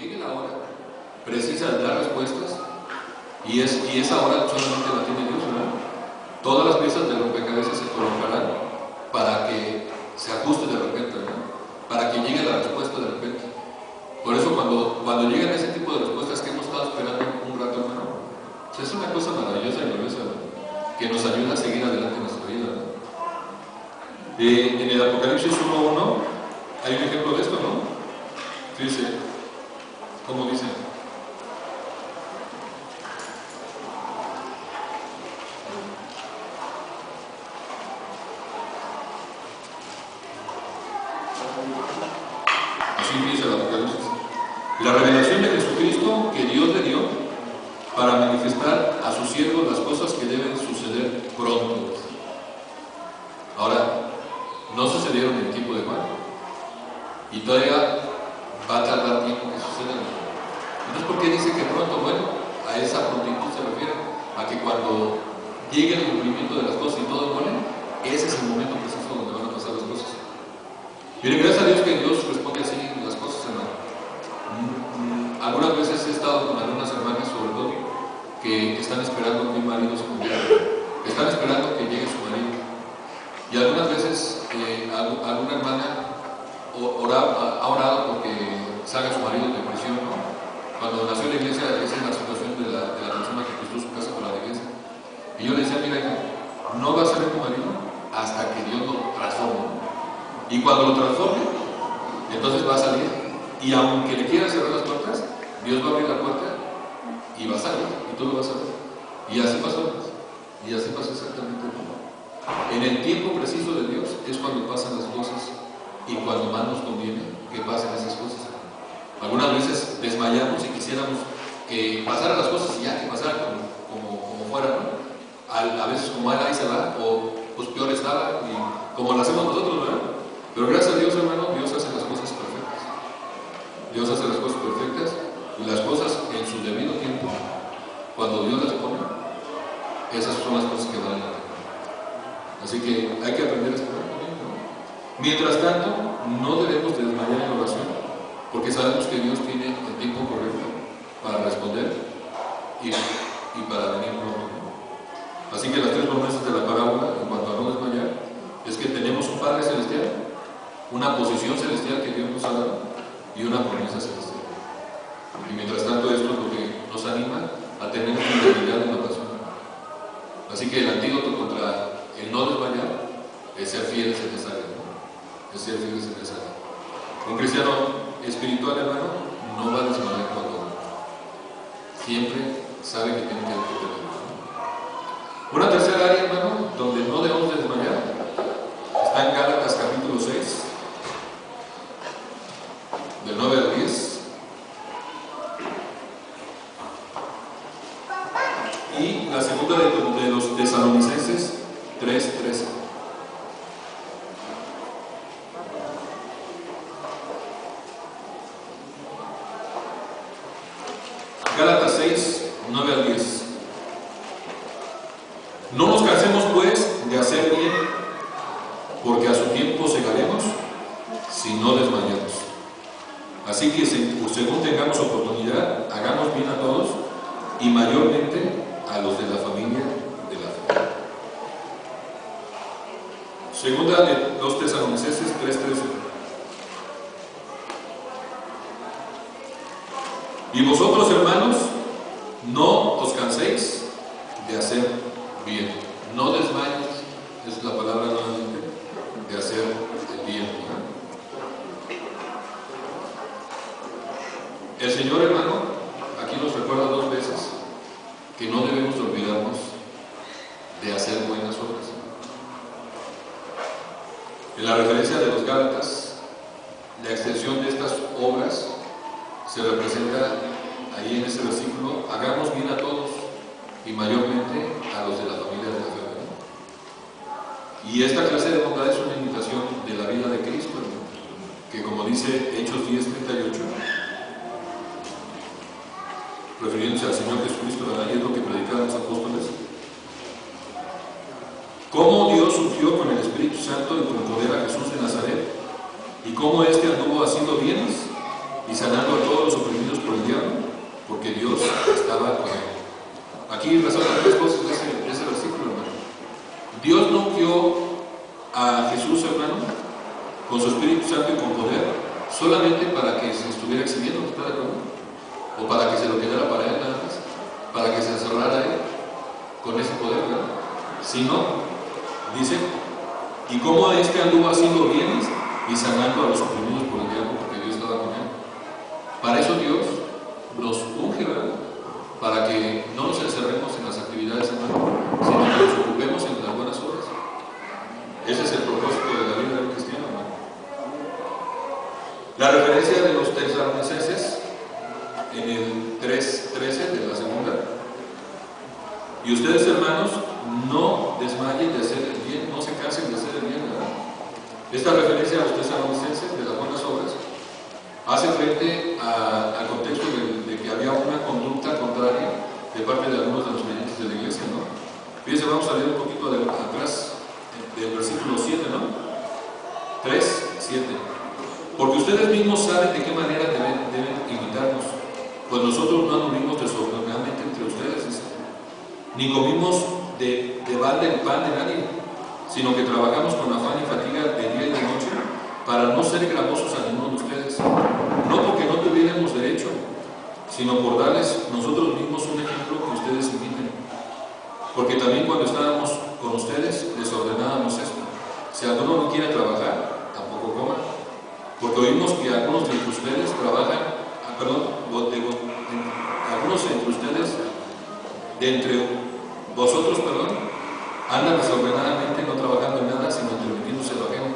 llegue la hora precisa de dar respuestas, y esa hora solamente la tiene Dios, ¿verdad? Todas las piezas de rompecabezas se colocarán para que se ajuste de repente, ¿verdad? Para que llegue la respuesta de repente. Por eso cuando llegan ese tipo de respuestas que hemos estado esperando un rato, hermano, pues es una cosa maravillosa y gloriosa, ¿verdad? Que nos ayuda a seguir adelante en nuestra vida, ¿verdad? En el Apocalipsis 1:1 hay un ejemplo de esto, ¿no? Fíjense, ¿cómo dice? Así dice el Apocalipsis. La revelación de Jesucristo que Dios le dio para manifestar a sus siervos las cosas que deben suceder pronto. Ahora, no sucedieron en el tiempo de Juan, y todavía va a tardar tiempo que sucedan. Entonces, ¿por qué dice que pronto? Bueno, a esa prontitud se refiere, a que cuando llegue el cumplimiento de las cosas y todo muere, ese es el momento preciso donde van a pasar las cosas. Miren, gracias a Dios que Dios responde así las cosas, hermano. Algunas veces he estado con algunas hermanas, sobre todo, que están esperando que un marido se convierta, están esperando que llegue su marido. Y algunas veces alguna hermana ha orado porque salga su marido de prisión, ¿no? Cuando nació la iglesia, esa es la situación de la persona que construyó su casa para la iglesia. Y yo le decía, mira, hija, no va a salir tu marido hasta que Dios lo transforme. Y cuando lo transforme, entonces va a salir. Y aunque le quieran cerrar las puertas, Dios va a abrir la puerta y va a salir. Y tú lo vas a ver. Y así pasó. Y así pasó exactamente. En el tiempo preciso de Dios es cuando pasan las cosas, y cuando más nos conviene que pasen esas cosas. Algunas veces desmayamos y quisiéramos que pasaran las cosas y ya, que pasaran como fuera, ¿no? A veces como ahí se va, o pues peor estaba, y como lo hacemos nosotros, ¿verdad? Pero gracias a Dios, hermano, Dios hace las cosas perfectas. Dios hace las cosas perfectas, y las cosas en su debido tiempo, cuando Dios las pone, esas son las cosas que valen la pena. Así que hay que aprender a esperar también, ¿no? Mientras tanto, no debemos desmayar en la oración, porque sabemos que Dios tiene el tiempo correcto para responder y para venir pronto. Así que las tres promesas de la parábola, en cuanto a no desmayar, es que tenemos un Padre Celestial, una posición celestial que Dios nos ha dado, y una promesa celestial. Y mientras tanto, esto es lo que nos anima a tener fidelidad en la oración. Así que el antídoto contra el no desmayar es ser fiel, es necesario, ¿no? Es ser fiel, es necesario. Un cristiano espiritual, hermano, no va a desmayar cuando siempre sabe que tiene que recuperar. Una tercera área, hermano, donde no debemos desmayar, está en Gálatas capítulo 6, del 9 al 10. Y la segunda de los Tesalonicenses 3:13. Gálatas 6, 9 al 10. No nos cansemos pues de hacer bien, porque a su tiempo segaremos si no desmayamos. Así que según tengamos oportunidad, hagamos bien a todos, y mayormente a los de la familia de la fe. Segunda de los Tesalonicenses 3:13. Y vosotros, hermanos, no os canséis de hacer bien. No desmayes, es la palabra nuevamente, de hacer el bien, ¿no? El Señor, hermano, aquí nos recuerda dos veces que no debemos olvidarnos de hacer buenas obras. En la referencia de los Gálatas, la extensión de estas obras se representa ahí en ese versículo: hagamos bien a todos, y mayormente a los de la familia de la fe. Y esta clase de bondad es una imitación de la vida de Cristo, ¿no? Que, como dice Hechos 10:38, refiriéndose al Señor Jesucristo, y es lo que predicaban los apóstoles, cómo Dios ungió con el Espíritu Santo y con poder a Jesús de Nazaret, y cómo éste anduvo haciendo bienes y sanando a todos los oprimidos el diablo, porque Dios estaba con él. Aquí resaltan tres cosas de ese versículo, hermano. Dios no ungió a Jesús, hermano, con su Espíritu Santo y con poder, solamente para que se estuviera exhibiendo, ¿está de acuerdo? O para que se lo quedara para él nada más, para que se encerrara él con ese poder, ¿verdad? Sino, dice, y cómo este anduvo haciendo bienes y sanando a los oprimidos por el diablo, porque Dios estaba con él. Para eso Dios nos unge, ¿verdad? Para que no nos encerremos en las actividades, hermano, sino que nos ocupemos en las buenas obras. Ese es el propósito de la vida del cristiano, hermano. La referencia de los tesalonicenses en el 3:13 de la segunda. Y ustedes, hermanos, no desmayen de hacer el bien, no se cansen de hacer el bien, ¿verdad? Esta referencia a los tesalonicenses de las buenas obras hace frente al contexto de que había una conducta contraria de parte de algunos de los creyentes de la iglesia, ¿no? Fíjense, vamos a leer un poquito atrás del versículo 7, ¿no? 3:7. Porque ustedes mismos saben de qué manera deben imitarnos, pues nosotros no anduvimos desordenadamente entre ustedes, dice, ni comimos de balde el pan de nadie, sino que trabajamos con afán y fatiga de día y de noche para no ser gravosos a ninguno de ustedes, no porque no tuviéramos derecho, sino por darles nosotros mismos un ejemplo que ustedes imiten. Porque también cuando estábamos con ustedes les ordenábamos esto: si alguno no quiere trabajar, tampoco coma, porque oímos que algunos de ustedes trabajan, algunos entre ustedes, de entre vosotros, andan desordenadamente, no trabajando en nada, sino interrumpiéndose lo ajeno,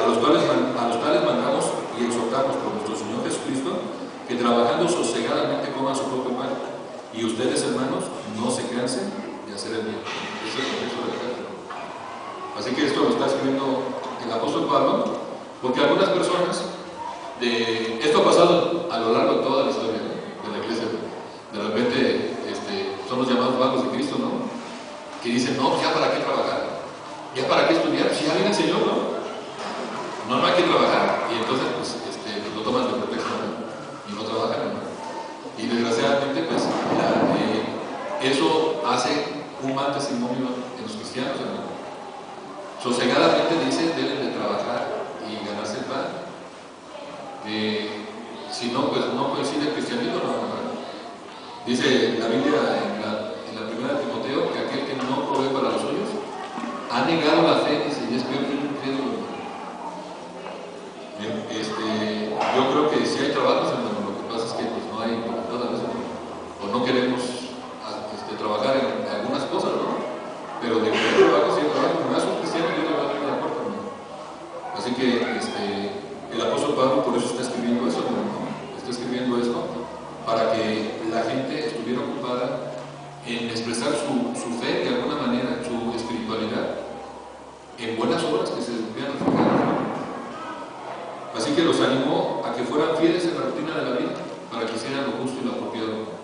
a los tales mandamos y exhortamos por nuestro Señor Jesucristo, que trabajando sosegadamente coman su propio pan, y ustedes, hermanos, no se cansen de hacer el bien. Ese es el contexto de la carta. Así que esto lo está escribiendo el apóstol Pablo, porque algunas personas, esto ha pasado a lo largo de toda la historia de la iglesia. De repente son los llamados vagos de Cristo, ¿no? Que dicen, no, ya para qué trabajar, ya para qué estudiar, si ya viene el Señor, no hay que trabajar, y entonces pues, lo toman de pretexto, ¿no? Y no trabajan, ¿no? Y desgraciadamente pues eso hace un mal testimonio en los cristianos, ¿no? Sosegadamente dice, deben de trabajar y ganarse el pan. Si no, pues no coincide el cristianismo, no. Dice la Biblia en la primera de Timoteo que aquel que no provee para los suyos ha negado la fe, dice, y es peor que un incrédulo. Yo creo que sí hay trabajos, hermano, lo que pasa es que pues, no hay oportunidad a veces, o no queremos trabajar en algunas cosas, ¿no? Pero de que hay trabajo, sí hay trabajo. Como es un cristiano, yo le voy a abrir la puerta, ¿no? Así que el apóstol Pablo por eso está escribiendo eso, ¿no? Está escribiendo esto para que la gente estuviera ocupada en expresar su fe de alguna manera, su espiritualidad, en buenas obras que se vean reflejadas. Así que los animó a que fueran fieles en la rutina de la vida, para que hicieran lo justo y lo apropiado.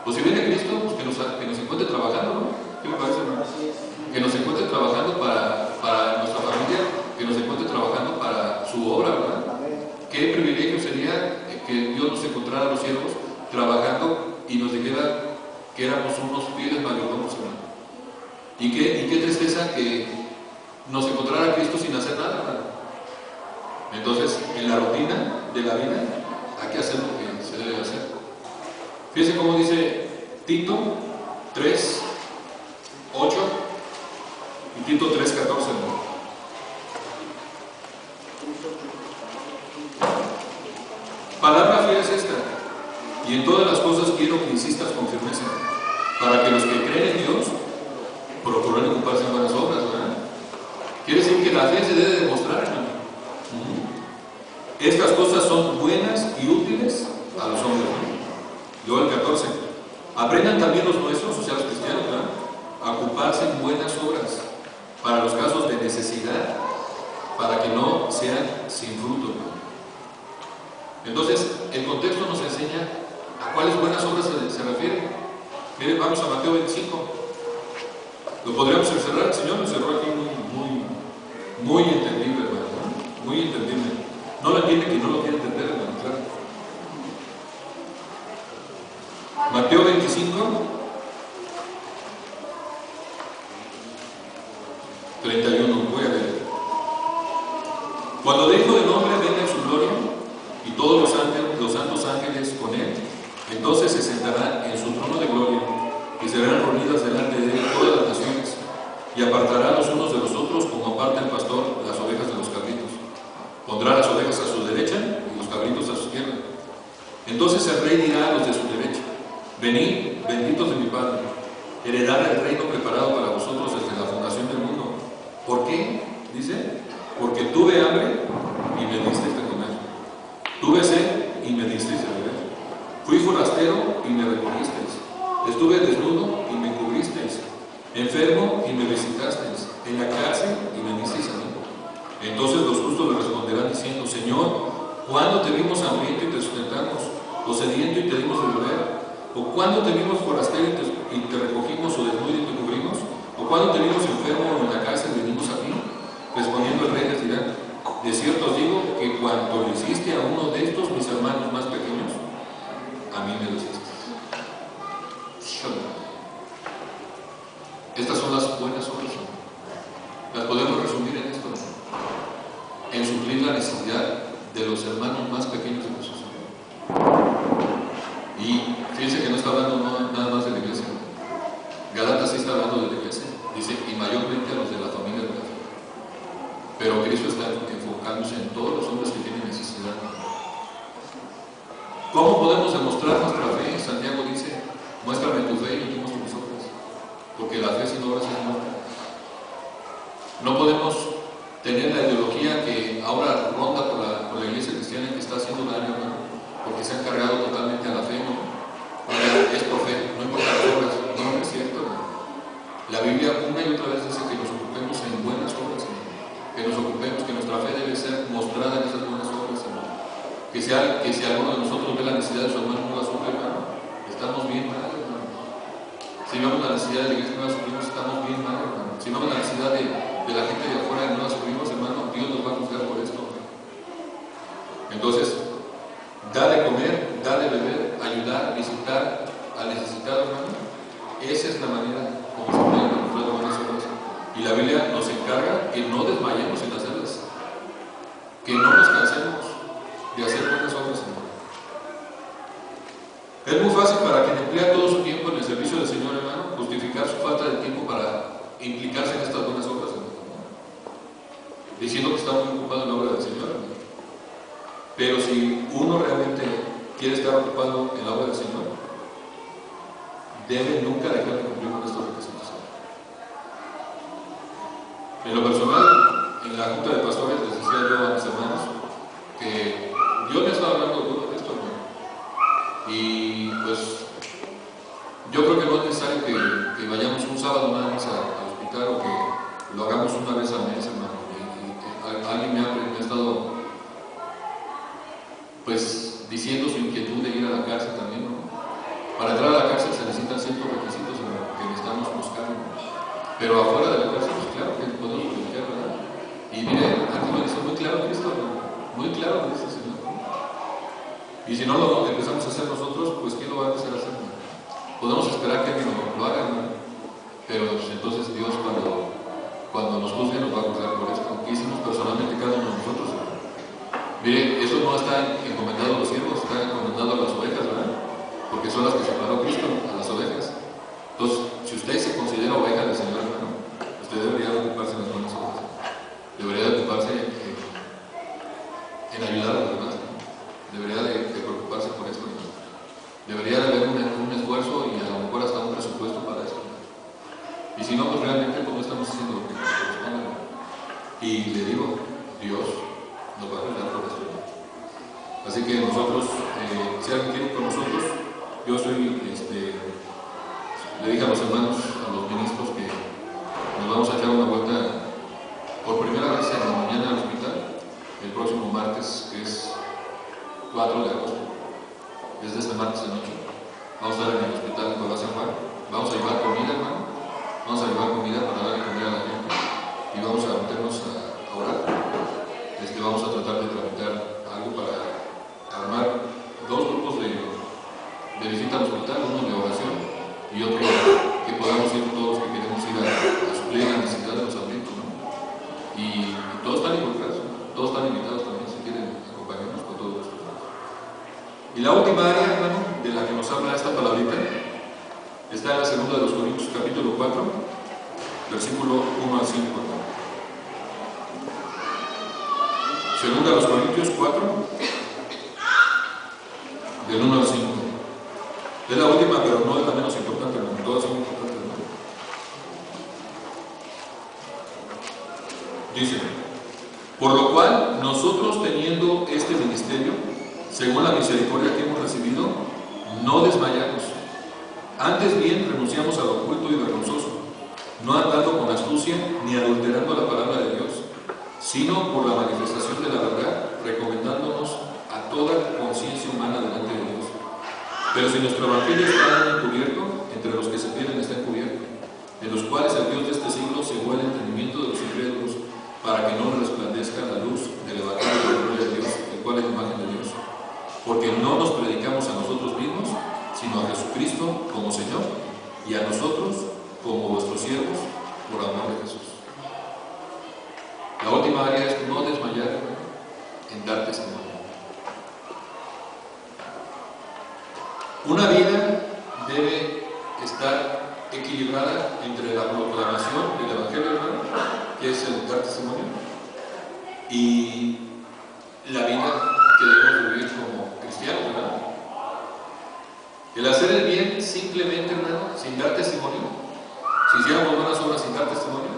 Pues si viene Cristo, pues que nos encuentre trabajando, ¿no? ¿Qué me parece, hermano? Que nos encuentre trabajando para nuestra familia, que nos encuentre trabajando para su obra, ¿verdad? Qué privilegio sería que Dios nos encontrara a los siervos trabajando y nos dijera que éramos unos fieles mayordomos, hermano. Y qué tristeza que nos encontrara Cristo sin hacer nada, hermano. Entonces, en la rutina de la vida hay que hacer lo que se debe hacer. Fíjense cómo dice Tito 3:8 y Tito 3:14. Palabra fiel es esta, y en todas las cosas quiero que insistas con firmeza, para que los que creen en Dios procuren ocuparse en buenas obras, ¿verdad? Quiere decir que la fe se debe demostrar, hermano. Estas cosas son buenas y útiles a los hombres, ¿no? Luego el 14. Aprendan también los nuestros, o sea, los cristianos, ¿verdad?, a ocuparse en buenas obras para los casos de necesidad, para que no sean sin fruto, ¿no? Entonces, el contexto nos enseña a cuáles buenas obras se refiere. Miren, vamos a Mateo 25. Lo podríamos encerrar, el Señor lo encerró aquí muy entendible, hermano, ¿no? Muy entendible. No lo entiende quien no lo quiere entender, hermano, claro. Mateo 25, 31, voy a leer. Cuando el Hijo del Hombre venga en su gloria y todos los santos ángeles con él, entonces se sentará en su trono de gloria y serán reunidas delante de él todas las naciones, y apartará los unos de los otros como aparta el pastor las ovejas de los cabritos. Pondrá las ovejas a su derecha y los cabritos a su izquierda. Entonces el rey dirá a los de su derecha: venid, benditos de mi Padre, heredad el reino preparado para vosotros desde la fundación del mundo. ¿Por qué? Dice: porque tuve hambre y me disteis de comer, tuve sed y me disteis de beber, fui forastero y me recogisteis, estuve desnudo y me cubristeis, enfermo y me visitasteis, en la cárcel y me disteis a mí. Entonces los justos le responderán diciendo: Señor, ¿cuándo te vimos hambriento y te sustentamos, o sediento y te dimos de beber? ¿O cuándo te vimos forastero y te recogimos, o desnudo y te cubrimos? ¿O cuándo te vimos enfermo o en la cárcel y venimos a ti? Respondiendo el rey les dirá: de cierto os digo que cuanto le hiciste a uno de estos mis hermanos más pequeños, a mí me lo hiciste. Estas son las buenas obras. Las podemos resumir en esto: en suplir la necesidad de los hermanos más pequeños de Jesús. Y fíjense que no está hablando nada más de la iglesia. Gálatas sí está hablando de la iglesia, dice, y mayormente a los de la familia de la fe. Pero Cristo está enfocándose en todos los hombres que tienen necesidad. ¿Cómo podemos demostrar nuestra fe? Santiago dice: muéstrame tu fe y yo te muestro mis obras, porque la fe sin obras es muerta. No podemos tener la ideología que ahora ronda por la iglesia cristiana, que está haciendo daño, ¿no? Porque se han cargado totalmente a la fe, ¿no? Ahora es por fe, no importa las obras. No, es cierto, ¿no? La Biblia una y otra vez dice que nos ocupemos en buenas obras, ¿no? Que nos ocupemos, que nuestra fe debe ser mostrada en esas buenas obras, ¿no? Que si alguno de nosotros ve la necesidad de su hermano, no la suple, hermano, estamos bien mal, hermano. Si vemos la necesidad de la iglesia y no la suplimos, estamos bien mal, hermano. Si vemos la necesidad de la gente de afuera y no la suplimos, hermano, Dios nos va a juzgar por esto, ¿no? Entonces, da de comer, da de beber, ayudar, visitar al necesitado, hermano. Esa es la manera como se pueden demostrar buenas obras. Y la Biblia nos encarga que no desmayemos en hacerlas, que no nos cansemos de hacer buenas obras, hermano. Es muy fácil para quien emplea todo su tiempo en el servicio del Señor, hermano, justificar su falta de tiempo para implicarse en estas buenas obras, hermano, diciendo que está muy ocupado en la obra del Señor, hermano. Pero si uno realmente quiere estar ocupado en la obra del Señor, debe nunca dejar de cumplir con estos requisitos. En lo personal, en la junta de pastores les decía yo a mis hermanos que Dios me estaba hablando duro de esto, hermano. Y pues yo creo que no es necesario que vayamos un sábado nada más al hospital, o que lo hagamos una vez al mes, hermano. Alguien me ha estado pues diciendo su inquietud de ir a la cárcel también, ¿no? Para entrar a la cárcel se necesitan ciertos requisitos, ¿no?, que necesitamos buscar, ¿no? Pero afuera de la cárcel, pues claro que podemos predicar, ¿verdad? Y mire, aquí lo dice muy claro Cristo, ¿no? Muy claro lo dice el Señor, ¿no? Y si no lo empezamos a hacer nosotros, pues ¿quién lo va a empezar a hacer, ¿no? Podemos esperar que alguien lo haga, ¿no? Pero pues, entonces Dios cuando nos juzgue nos va a juzgar por esto. ¿Qué hicimos personalmente cada uno de nosotros, ¿no? Mire, eso no está encomendado a los siervos, está encomendado a las ovejas, ¿verdad? Porque son las que separó Cristo, a las ovejas. Entonces, si usted se considera oveja del Señor, hermano, usted debería de ocuparse en las buenas obras. Debería de ocuparse en ayudar a los demás, ¿no? Debería de preocuparse por esto, ¿no? Debería de haber un esfuerzo y a lo mejor hasta un presupuesto para eso, ¿no? Y si no, pues realmente pues no estamos haciendo lo que nos corresponde, ¿no? Y le digo, Dios nos va a ayudar por eso. Así que nosotros, si alguien quiere ir con nosotros, yo soy, le dije a los hermanos, a los ministros, que nos vamos a echar una vuelta por primera vez en la mañana al hospital, el próximo martes, que es 4 de agosto, desde este martes de noche. Vamos a estar en el hospital de San Juan, vamos a llevar comida, hermano, vamos a llevar comida para darle comida a la gente, y vamos a meternos a orar. Vamos a tratar de tramitar algo para armar 2 grupos de de visita al hospital, uno de oración y otro que podamos ir todos los que queremos ir a suplir la necesidad de los abritos, ¿no? Y todos están involucrados, todos están invitados también si quieren acompañarnos con todo gusto. Y la última área, hermano, de la que nos habla esta palabrita está en la segunda de los Corintios, capítulo 4, versículo 1 al 5. Segunda de los Corintios 4, del 1 al 5. Es la última, pero no es la menos importante, hermano. Todas son importantes, ¿no? Dice: por lo cual, nosotros teniendo este ministerio, según la misericordia que hemos recibido, no desmayamos. Antes bien renunciamos a lo oculto y vergonzoso, no andando con astucia ni adulterando la palabra de Dios, sino por la manifestación de la verdad, recomendándonos a toda conciencia humana delante de Dios. Pero si nuestro evangelio está encubierto, entre los que se pierden está encubierto, en los cuales el Dios de este siglo cegó el entendimiento de los incrédulos, para que no resplandezca la luz del evangelio de la gloria de Dios, el cual es la imagen de Dios. Porque no nos predicamos a nosotros mismos, sino a Jesucristo como Señor, y a nosotros como vuestros siervos, por amor de Jesús. La última área es no desmayar en dar testimonio. Una vida debe estar equilibrada entre la proclamación del Evangelio, hermano, que es el dar testimonio, y la vida que debemos vivir como cristianos, ¿verdad? El hacer el bien simplemente, hermano, sin dar testimonio, si hiciéramos buenas obras sin dar testimonio,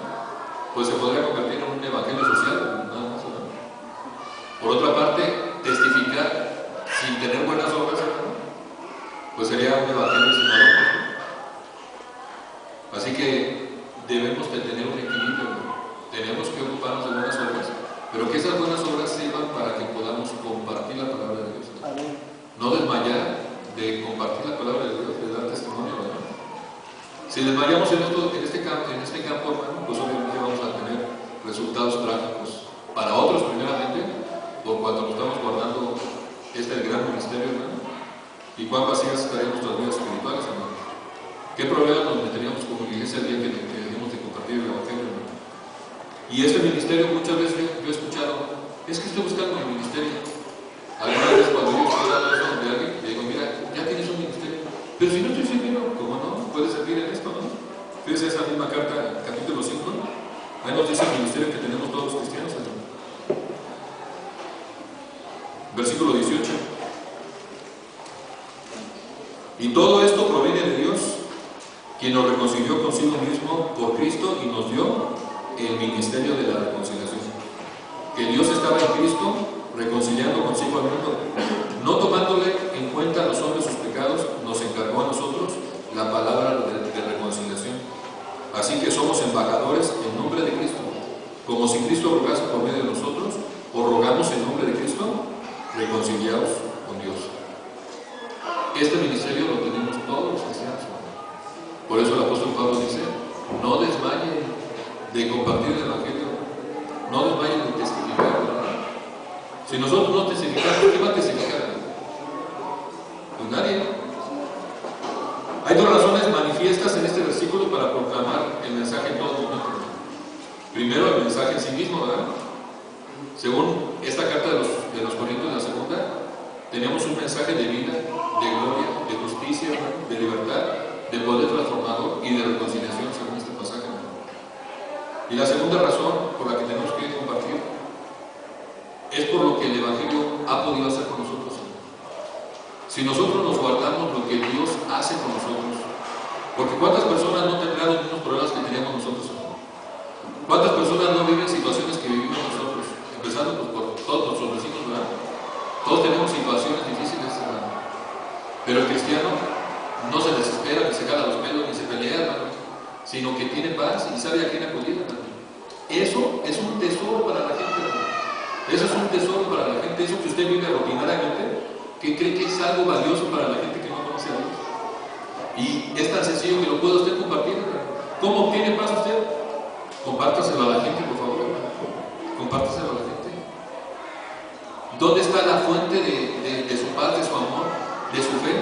pues se podría convertir en un evangelio social, nada más, ¿verdad? Por otra parte, testificar sin tener buenas obras, hermano, pues sería un evangelio sin valor. Así que debemos de tener un equilibrio, ¿no? Tenemos que ocuparnos de buenas obras, pero que esas buenas obras sirvan para que podamos compartir la palabra de Dios. No desmayar de compartir la palabra de Dios, de dar testimonio, ¿verdad? Si desmayamos en este campo, hermano, pues obviamente vamos a tener resultados trágicos para otros primeramente, por cuanto nos estamos guardando el gran ministerio, hermano, y cuán vacías estarían nuestras vidas espirituales, hermano. ¿Qué problemas nos meteríamos como iglesia el día que dejemos de compartir el evangelio, hermano? Y este ministerio, muchas veces yo he escuchado, es que estoy buscando mi ministerio. Algunas veces cuando yo estoy hablando eso de alguien, le digo, mira, ya tienes un ministerio, pero si no estoy sirviendo, ¿cómo no? Puedes servir en esto, ¿no? Fíjense esa misma carta, capítulo 5, ahí nos dice el ministerio que tenemos todos los cristianos, hermano. Versículo 18. Y todo esto proviene de Dios, quien nos reconcilió consigo mismo por Cristo y nos dio el ministerio de la reconciliación. Que Dios estaba en Cristo reconciliando consigo al mundo, no tomándole en cuenta a los hombres sus pecados, nos encargó a nosotros la palabra de reconciliación. Así que somos embajadores en nombre de Cristo, como si Cristo rogase por medio de nosotros, o rogamos en nombre de Cristo, reconciliados con Dios. Este ministerio lo tenemos todos los cristianos. Por eso el apóstol Pablo dice, no desmayen de compartir el evangelio, no desmayen de testificar, ¿verdad? Si nosotros no testificamos, ¿quién va a testificar? Pues nadie. Hay dos razones manifiestas en este versículo para proclamar el mensaje en todo momento. Primero, el mensaje en sí mismo, ¿verdad? Según esta carta de los Corintios, la segunda, tenemos un mensaje de vida, de gloria, de justicia, de libertad, de poder transformador y de reconciliación, según este pasaje. Y la segunda razón por la que tenemos que compartir es por lo que el Evangelio ha podido hacer con nosotros. Si nosotros nos guardamos lo que Dios hace con nosotros, porque ¿cuántas personas no tendrán los mismos problemas que teníamos nosotros? ¿Cuántas personas no viven situaciones que vivimos nosotros? Empezando pues, por todos nuestros vecinos, ¿verdad? Todos tenemos situaciones difíciles, hermano. Pero el cristiano no se desespera, ni se jala los pelos, ni se pelea, hermano, sino que tiene paz y sabe a quién acudir, hermano. Eso es un tesoro para la gente, hermano. Eso es un tesoro para la gente. Eso que usted vive rutinariamente, que cree que es algo valioso para la gente que no conoce a Dios. Y es tan sencillo que lo puede usted compartir, hermano. ¿Cómo obtiene paz usted? Compártaselo a la gente, por favor, hermano. Compártaselo a la gente. ¿Dónde está la fuente de su paz, de su amor, de su fe?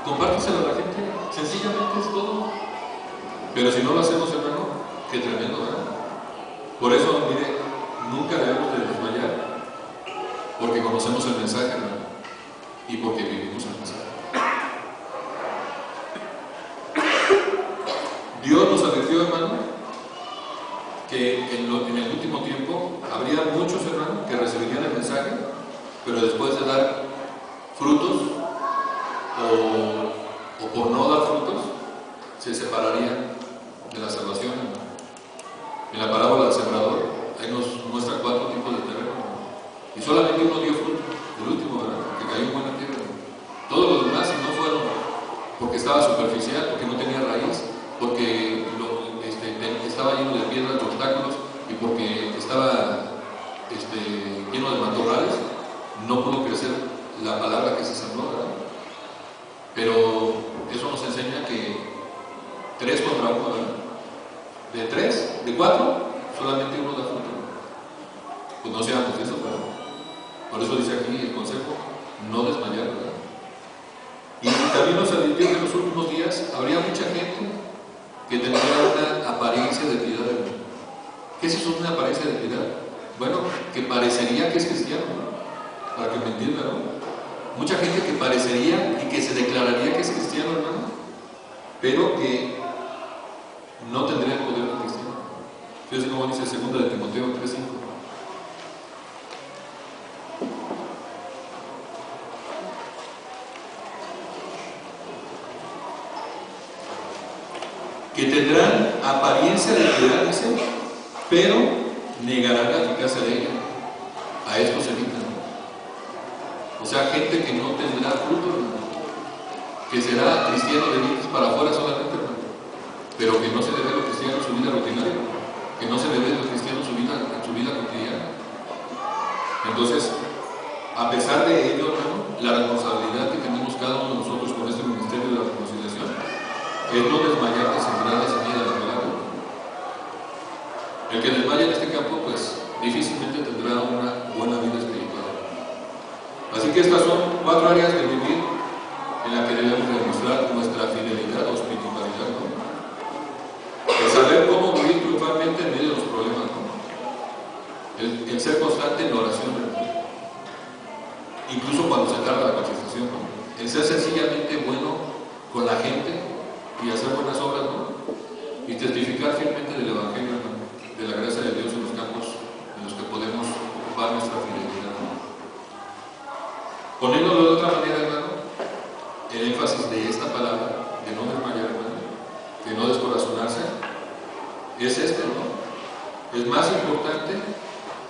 Compártaselo. Sencillamente es todo. Pero si no lo hacemos, hermano, qué tremendo, ¿verdad? Por eso, mire, nunca debemos de desmayar, porque conocemos el mensaje, hermano, y porque vivimos el mensaje. Dios nos advirtió, hermano, que en el último tiempo habría muchos, hermano, que recibirían el mensaje, pero después de dar frutos o por no dar frutos, se separarían de la salvación, hermano. En la parábola del sembrador, ahí nos muestra 4 tipos de terreno, hermano, y solamente uno dio fruto, el último, ¿verdad? Que cayó en buena tierra. Todos los demás, si no fueron porque estaba superficial, porque no tenía raíz, porque estaba lleno de piedras, de obstáculos, y porque estaba lleno de matorrales, no pudo crecer la palabra que se sembró, ¿verdad? Pero eso nos enseña que 3 contra 1, ¿verdad? De 3, de 4, solamente uno da fruto. Pues no seamos eso, ¿verdad? Por eso dice aquí el consejo, no desmayar, ¿verdad? Y también nos advirtió que en los últimos días habría mucha gente que tendría una apariencia de piedad, ¿verdad? ¿Qué es eso, una apariencia de piedad? Bueno, que parecería que es cristiano, ¿no? Para que me entiendan, ¿no? Mucha gente que parecería y que se declararía que es cristiano, hermano, pero que no tendría el poder de cristiano. Fíjense cómo dice 2 de Timoteo 3:5. Que tendrán apariencia de piedad, dice, pero negarán la eficacia de ella. A esto se evitan. O sea, gente que no tendrá fruto, hermano, que será cristiano de dientes para afuera solamente, hermano, pero que no se le ve lo cristiano en su vida rutinaria, que no se le ve lo cristiano en su vida cotidiana. Entonces, a pesar de ello, hermano, la responsabilidad que tenemos cada uno de nosotros con este ministerio de la reconciliación es no desmayar de sembrar la semilla de la palabra. El que desmaya en este campo, pues difícilmente tendrá una buena vida espiritual. Así que estas son 4 áreas de vivir en las que debemos demostrar nuestra fidelidad o espiritualidad, ¿no? El saber cómo vivir triunfalmente en medio de los problemas, ¿no? El ser constante en la oración, ¿no? Incluso cuando se tarda la contestación, ¿no? El ser sencillamente bueno con la gente y hacer buenas obras, ¿no? Y testificar fielmente del Evangelio, ¿no? De la gracia de Dios en los campos en los que podemos ocupar nuestra fidelidad, ¿no? Poniéndolo de otra manera, hermano, el énfasis de esta palabra, de no desmayar, hermano, de no descorazonarse, es ¿no? Es más importante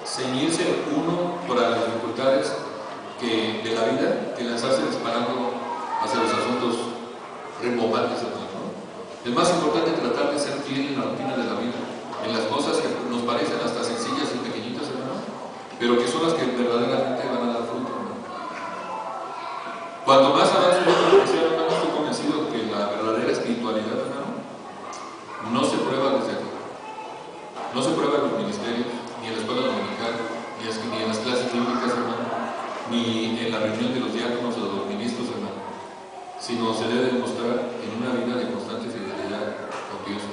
ceñirse uno para las dificultades de la vida que lanzarse disparando hacia los asuntos rembobantes, hermano, ¿no? Es más importante tratar de ser fiel en la rutina de la vida, en las cosas que nos parecen hasta sencillas y pequeñitas, hermano, pero que son las que verdaderamente van a dar fruto, ¿no? Cuanto más avanzo yo como cristiano, hermano, estoy convencido de que la verdadera espiritualidad, hermano, no se prueba desde aquí. No se prueba en los ministerios, ni en la escuela dominical, ni en las clases bíblicas, hermano, ni en la reunión de los diáconos o de los ministros, hermano, sino se debe demostrar en una vida de constante fidelidad con Dios.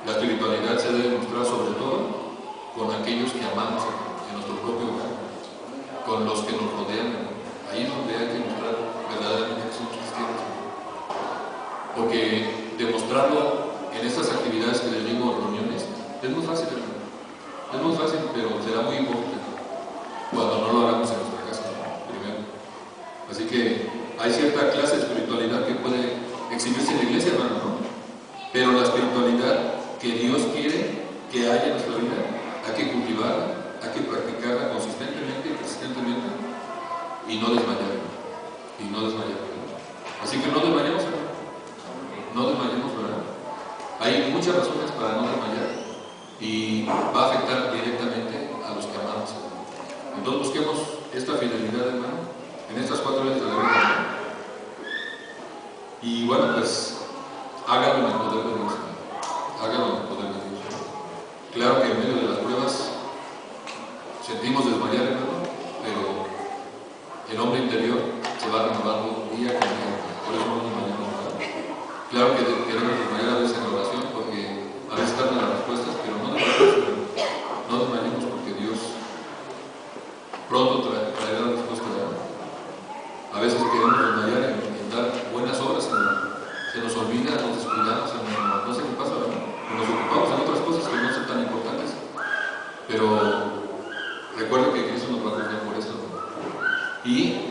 La espiritualidad se debe mostrar sobre todo con aquellos que amamos en nuestro propio hogar, con los que nos rodean, hermano. Ahí es donde hay que mostrar verdaderamente que somos cristianos, porque demostrarlo en estas actividades que les digo, reuniones, es muy fácil, hermano. Es muy fácil, pero será muy importante cuando no lo hagamos en nuestra casa, primero. Así que hay cierta clase de espiritualidad que puede exhibirse en la iglesia, hermano, ¿no? Pero la espiritualidad que Dios quiere que haya en nuestra vida, hay que cultivarla, hay que practicarla consistentemente y persistentemente, y no desmayar, y no desmayar. Así que no desmayemos, hermano. No desmayemos, ¿verdad? Hay muchas razones para no desmayar y va a afectar directamente a los que amamos, hermano. Entonces busquemos esta fidelidad, hermano, en estas 4 áreas de la vida. Y bueno, pues háganlo en el poder de Dios, hermano. Háganlo en el poder de Dios. Claro que en medio de las pruebas sentimos desmayar, hermano, pero el hombre interior se va renovando día con día. Por eso no nos desmayamos, ¿verdad? vida nos descuidamos, no sé qué pasa, ¿no? Nos ocupamos en otras cosas que no son tan importantes, pero recuerden que Cristo nos va a juzgar por eso, ¿no? Y